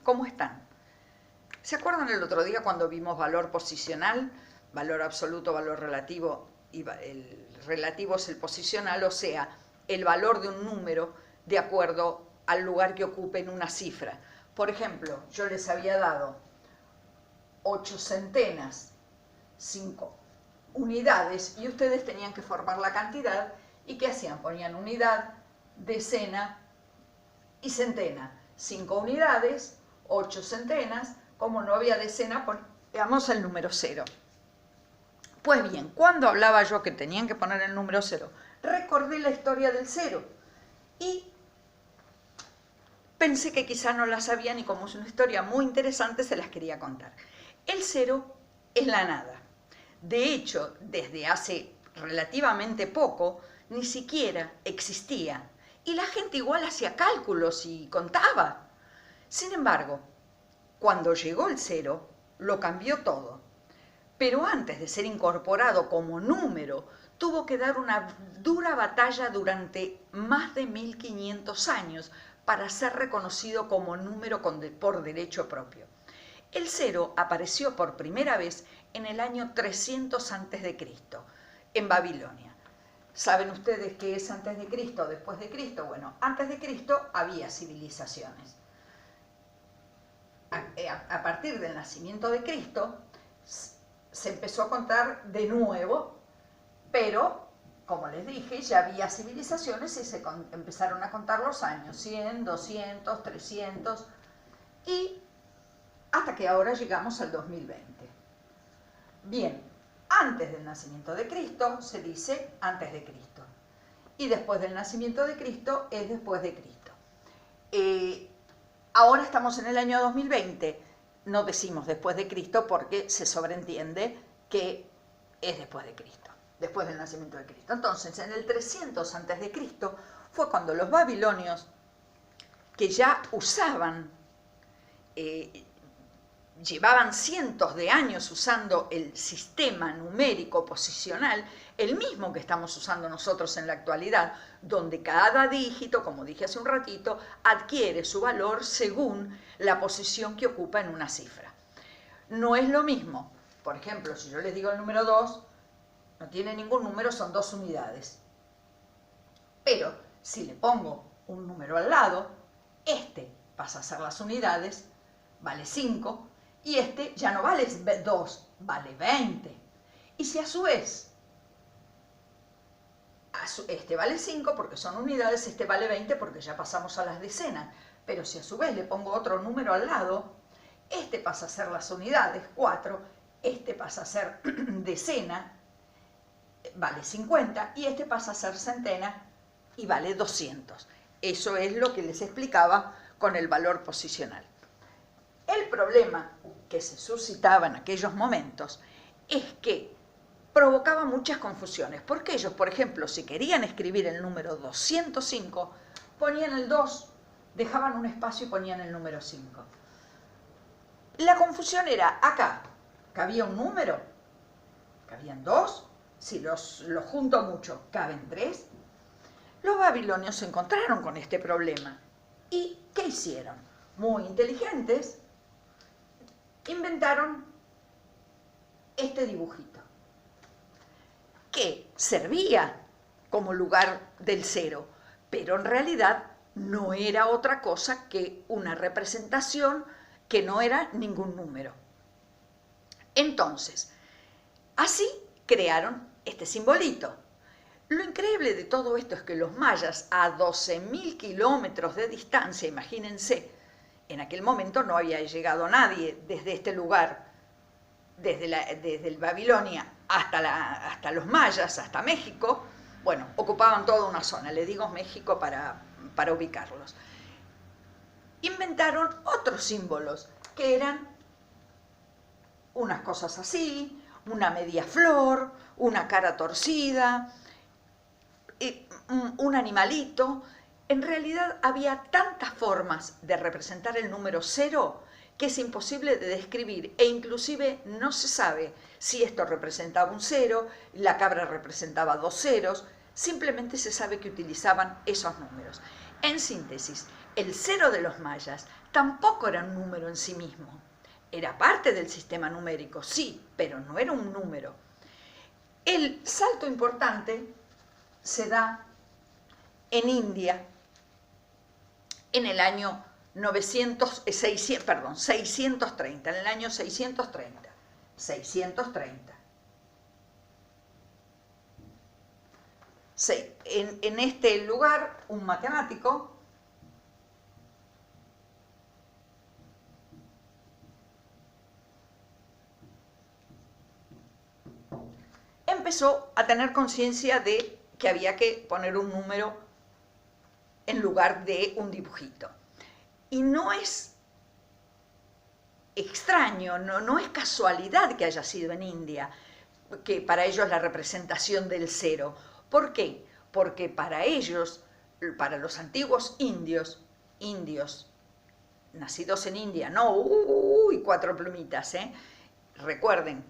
¿Cómo están? ¿Se acuerdan el otro día cuando vimos valor posicional, valor absoluto, valor relativo, y el relativo es el posicional, o sea, el valor de un número de acuerdo al lugar que ocupe en una cifra? Por ejemplo, yo les había dado 8 centenas, 5 unidades, y ustedes tenían que formar la cantidad. ¿Y qué hacían? Ponían unidad, decena y centena. 5 unidades, 8 centenas. Como no había decena, poníamos el número 0. Pues bien, cuando hablaba yo que tenían que poner el número 0, recordé la historia del 0 y pensé que quizá no la sabían, y como es una historia muy interesante se las quería contar. El 0 es la nada. De hecho, desde hace relativamente poco, ni siquiera existía. Y la gente igual hacía cálculos y contaba. Sin embargo, cuando llegó el 0, lo cambió todo. Pero antes de ser incorporado como número, tuvo que dar una dura batalla durante más de 1500 años para ser reconocido como número por derecho propio. El 0 apareció por primera vez en el año 300 a.C., en Babilonia. ¿Saben ustedes qué es antes de Cristo o después de Cristo? Bueno, antes de Cristo había civilizaciones. A partir del nacimiento de Cristo se empezó a contar de nuevo, pero, como les dije, ya había civilizaciones y se empezaron a contar los años, 100, 200, 300, y hasta que ahora llegamos al 2020. Bien, antes del nacimiento de Cristo se dice antes de Cristo, y después del nacimiento de Cristo es después de Cristo. Ahora estamos en el año 2020, no decimos después de Cristo porque se sobreentiende que es después de Cristo, después del nacimiento de Cristo. Entonces, en el 300 a.C. fue cuando los babilonios, que ya usaban, llevaban cientos de años usando el sistema numérico posicional, el mismo que estamos usando nosotros en la actualidad, donde cada dígito, como dije hace un ratito, adquiere su valor según la posición que ocupa en una cifra. No es lo mismo, por ejemplo, si yo les digo el número 2, no tiene ningún número, son 2 unidades. Pero si le pongo un número al lado, este pasa a ser las unidades, vale 5, y este ya no vale 2, vale 20. Y si a su vez este vale 5 porque son unidades, este vale 20 porque ya pasamos a las decenas. Pero si a su vez le pongo otro número al lado, este pasa a ser las unidades, 4, este pasa a ser decena, vale 50, y este pasa a ser centena y vale 200. Eso es lo que les explicaba con el valor posicional. El problema que se suscitaba en aquellos momentos es que provocaba muchas confusiones, porque ellos, por ejemplo, si querían escribir el número 205, ponían el 2, dejaban un espacio y ponían el número 5. La confusión era acá, cabía un número, cabían 2, si los junto mucho, caben 3. Los babilonios se encontraron con este problema. ¿Y qué hicieron? Muy inteligentes, inventaron este dibujito, que servía como lugar del 0, pero en realidad no era otra cosa que una representación que no era ningún número. Entonces, así crearon este simbolito. Lo increíble de todo esto es que los mayas, a 12.000 kilómetros de distancia, imagínense, en aquel momento no había llegado nadie desde este lugar, desde el Babilonia hasta los mayas, hasta México. Bueno, ocupaban toda una zona, le digo México para ubicarlos. Inventaron otros símbolos que eran unas cosas así, una media flor, una cara torcida, un animalito. En realidad había tantas formas de representar el número 0 que es imposible de describir, e inclusive no se sabe si esto representaba un 0, la cabra representaba 2 ceros, simplemente se sabe que utilizaban esos números. En síntesis, El 0 de los mayas tampoco era un número en sí mismo. Era parte del sistema numérico, sí, pero no era un número. El salto importante se da en India en el año 630, en el año 630. 630. En este lugar, un matemático empezó a tener conciencia de que había que poner un número en lugar de un dibujito. Y no es extraño, no es casualidad que haya sido en India, que para ellos la representación del 0. ¿Por qué? Porque para ellos, para los antiguos indios nacidos en India, no, 4 plumitas, recuerden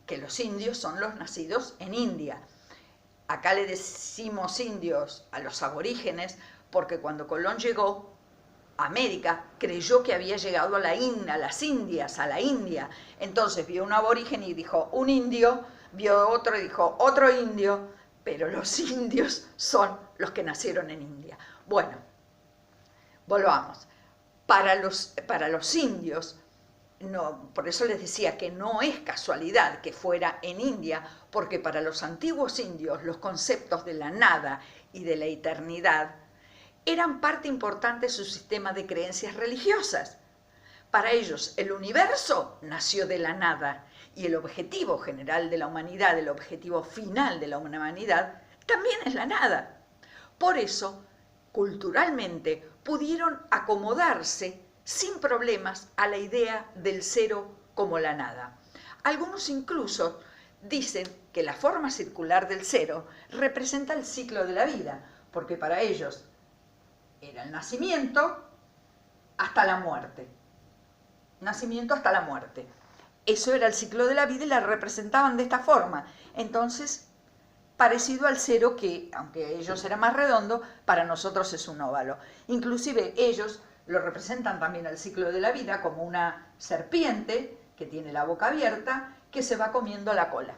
que los indios son los nacidos en India. Acá le decimos indios a los aborígenes porque cuando Colón llegó a América creyó que había llegado a las Indias, a la India. Entonces vio un aborigen y dijo un indio, vio otro y dijo otro indio, pero los indios son los que nacieron en India. Bueno, volvamos. Para los indios, no, por eso les decía que no es casualidad que fuera en India, porque para los antiguos indios los conceptos de la nada y de la eternidad eran parte importante de su sistema de creencias religiosas. Para ellos el universo nació de la nada y el objetivo general de la humanidad, el objetivo final de la humanidad, también es la nada. Por eso, culturalmente, pudieron acomodarse sin problemas a la idea del 0 como la nada. Algunos incluso dicen que la forma circular del 0 representa el ciclo de la vida, porque para ellos era el nacimiento hasta la muerte. Nacimiento hasta la muerte. Eso era el ciclo de la vida y la representaban de esta forma. Entonces, parecido al 0 que, aunque ellos era más redondo, para nosotros es un óvalo. Inclusive ellos lo representan también el ciclo de la vida como una serpiente que tiene la boca abierta que se va comiendo la cola.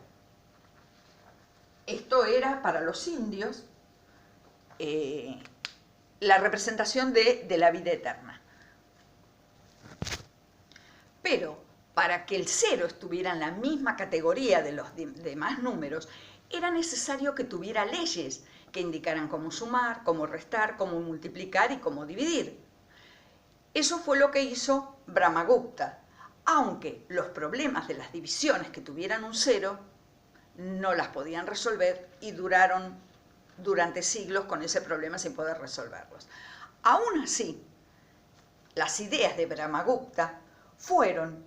Esto era para los indios la representación de la vida eterna. Pero para que el 0 estuviera en la misma categoría de los demás números, era necesario que tuviera leyes que indicaran cómo sumar, cómo restar, cómo multiplicar y cómo dividir. Eso fue lo que hizo Brahmagupta, aunque los problemas de las divisiones que tuvieran un 0 no las podían resolver y duraron durante siglos con ese problema sin poder resolverlos. Aún así, las ideas de Brahmagupta fueron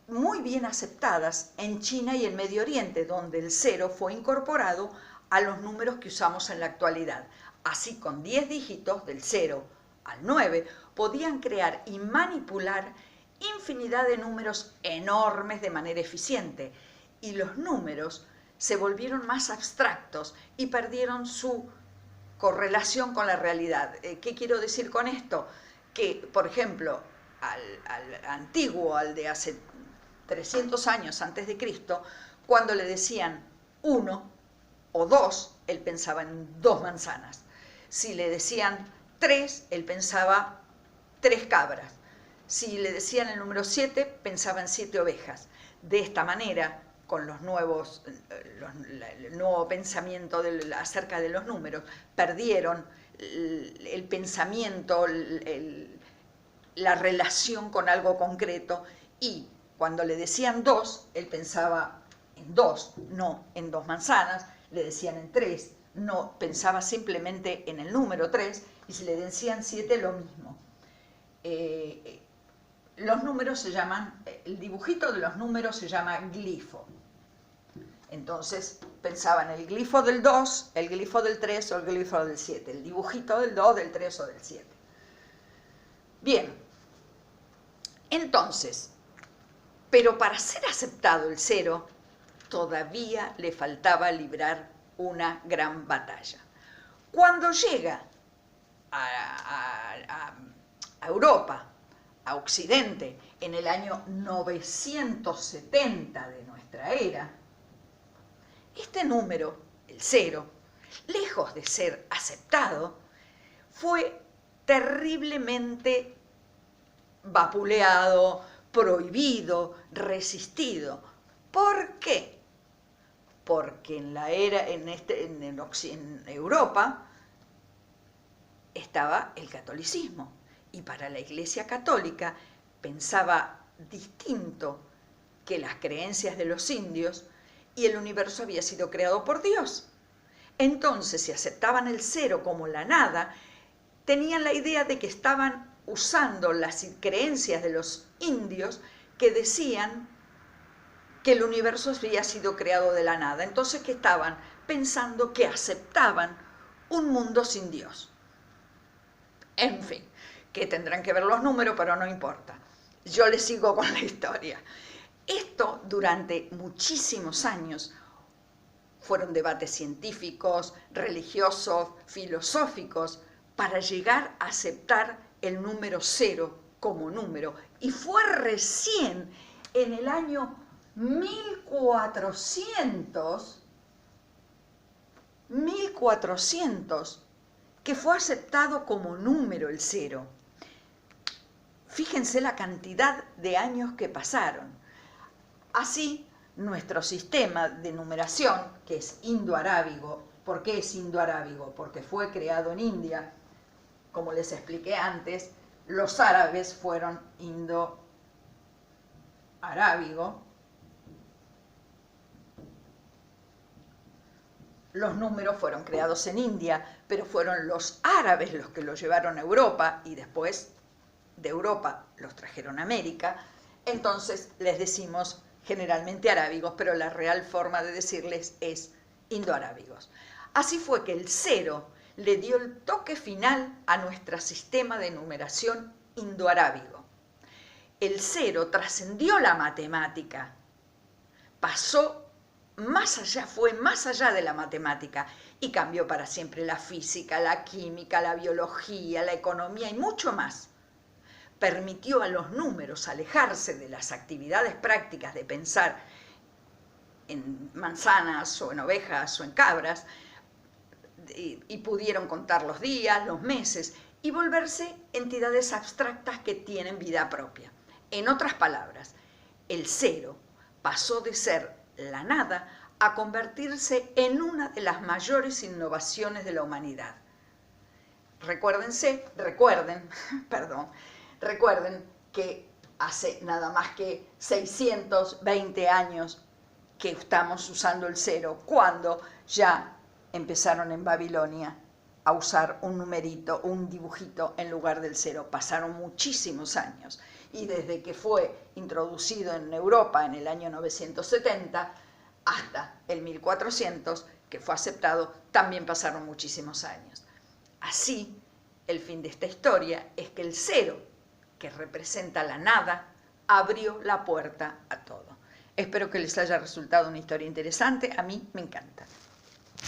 muy bien aceptadas en China y en Medio Oriente, donde el 0 fue incorporado a los números que usamos en la actualidad. Así, con 10 dígitos, del 0 al 9, podían crear y manipular infinidad de números enormes de manera eficiente, y los números se volvieron más abstractos y perdieron su correlación con la realidad. ¿Qué quiero decir con esto? Que, por ejemplo, al antiguo, al de hace 300 años antes de Cristo, cuando le decían 1 o 2, él pensaba en 2 manzanas. Si le decían 3, él pensaba 3 cabras. Si le decían el número 7, pensaba en 7 ovejas. De esta manera, con el nuevo pensamiento acerca de los números, perdieron el pensamiento, la relación con algo concreto, y cuando le decían 2, él pensaba en 2, no en 2 manzanas. Le decían en 3, no, pensaba simplemente en el número 3, y si le decían 7, lo mismo. Los números se llaman, el dibujito de los números se llama glifo. Entonces pensaba en el glifo del 2, el glifo del 3 o el glifo del 7, el dibujito del 2, del 3 o del 7. Bien, entonces, pero para ser aceptado el 0, todavía le faltaba librar una gran batalla. Cuando llega a Europa, a Occidente, en el año 970 de nuestra era, este número, el 0, lejos de ser aceptado, fue terriblemente vapuleado, prohibido, resistido. ¿Por qué? Porque en Europa estaba el catolicismo, y para la Iglesia Católica pensaba distinto que las creencias de los indios, y el universo había sido creado por Dios. Entonces, si aceptaban el 0 como la nada, tenían la idea de que estaban usando las creencias de los indios, que decían que el universo había sido creado de la nada. Entonces, que estaban pensando que aceptaban un mundo sin Dios. En fin, que tendrán que ver los números, pero no importa. Yo les sigo con la historia. Esto durante muchísimos años fueron debates científicos, religiosos, filosóficos, para llegar a aceptar el número 0 como número. Y fue recién en el año 1400 que fue aceptado como número el 0. Fíjense la cantidad de años que pasaron. Así, nuestro sistema de numeración, que es indoarábigo, ¿por qué es indoarábigo? Porque fue creado en India, como les expliqué antes, los árabes fueron indoarábigo. Los números fueron creados en India, pero fueron los árabes los que los llevaron a Europa y después de Europa los trajeron a América. Entonces les decimos generalmente arábigos, pero la real forma de decirles es indoarábigos. Así fue que el 0 le dio el toque final a nuestro sistema de numeración indoarábigo. El 0 trascendió la matemática, pasó más allá, fue más allá de la matemática y cambió para siempre la física, la química, la biología, la economía y mucho más. Permitió a los números alejarse de las actividades prácticas de pensar en manzanas o en ovejas o en cabras, y pudieron contar los días, los meses, y volverse entidades abstractas que tienen vida propia. En otras palabras, el 0 pasó de ser la nada a convertirse en una de las mayores innovaciones de la humanidad. Recuerden que hace nada más que 620 años que estamos usando el 0, cuando ya empezaron en Babilonia a usar un numerito, un dibujito en lugar del 0. Pasaron muchísimos años, y desde que fue introducido en Europa en el año 970 hasta el 1400, que fue aceptado, también pasaron muchísimos años. Así, el fin de esta historia es que el 0, que representa la nada, abrió la puerta a todo. Espero que les haya resultado una historia interesante. A mí me encanta.